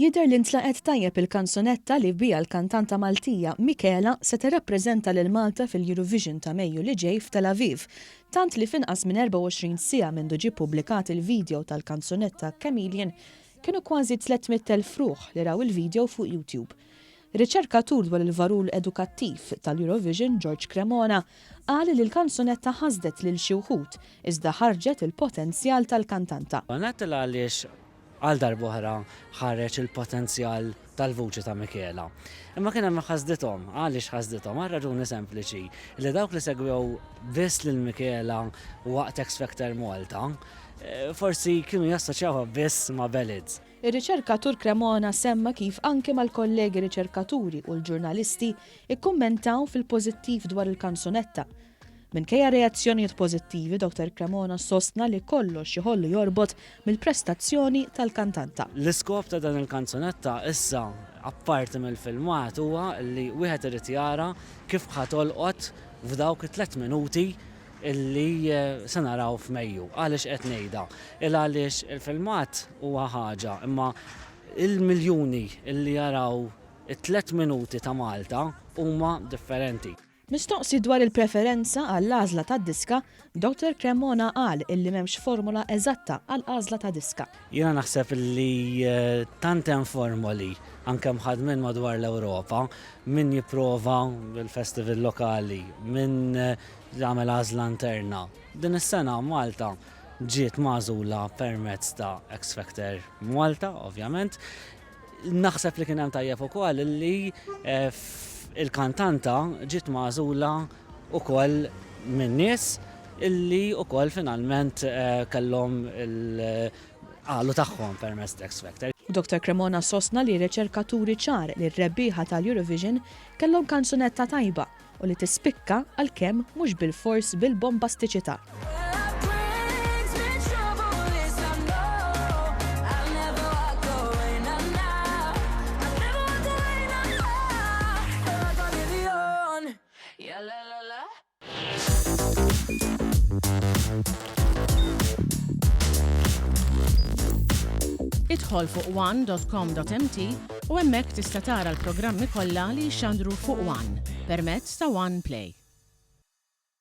Jidher li ntlaqet tajjeb il-kanzunetta li bija l-kantanta Maltija Michela se tirrappreżenta lil Malta fil-Eurovision ta' Mejju li ġej f'Tel Aviv, tant li finqas minn 24 siegħa mindu ġie ppubblikat il-video tal-kanzunetta Chameleon kienu kważi 300,000 ruħ li raw il-video fuq YouTube. Riċerkatur dwar il-varul edukattiv tal-Eurovision George Cremona qal li l-kanzunetta ħasdet lil xi wħud iżda ħarġet il-potenzjal tal-kantanta. Għal darbohra ħareġ il-potenzjal tal-vuċi ta' Michela. Imma kien hemm ħasdithom, għaliex ħasdithom, għal raġuni sempliċi li dawk li segwew biss lil Michela waqt X Factor Malta, forsi kienu jassoċjawha biss ma' Belids. Ir-riċerkatur Cremona semma kif anke mal-kollegi riċerkaturi u l-ġurnalisti ikkummentaw fil-pożittiv dwar il-kanzunetta. Minkejja reazzjonijiet pożittivi, Dr. Cremona sostna li kollox iħollu jorbot mill-prestazzjoni tal-kantanta. L-iskop ta' dan il-kanzunetta issa apparti mill-filmat huwa li wieħed irid jara kif ħatolqot f'dawk 3 minuti illi se naraw f'Mejju. Għaliex qed ngħidha. Għaliex il-filmat huwa ħaġa, imma il-miljuni illi jaraw 3 minuti ta' Malta huma differenti. Mistoqsi dwar il-preferenza għall-għażla tad-diska, Dr. Cremona qal illi m'hemmx formula eżatta għall-għażla ta' diska. Jiena naħseb li tant hemm formoli anke mħadmin madwar l-Ewropa, min jipprova bil-festival lokali, min jagħmel għażla interna. Din is-sena Malta ġiet magħżula permezz ta' X Factor Malta, ovvjament. Naħseb li kien hemm tajjeb ukoll li il-kantanta ġiet magħżula wkoll minn nies illi wkoll finalment kellhom il-qalu tagħhom permezz X Factor. Dr. Cremona sostna li riċerkaturi ċar li r-rebbieħa tal-Eurovision kellhom kanzunetta tajba u li tispikka għalkemm mhux bil-fors bil-bombastiċità. Idħol fuq one.com.mt u hemmhekk tista' tara l-programmi kollha li jxandru fuq One permezz ta' One Play.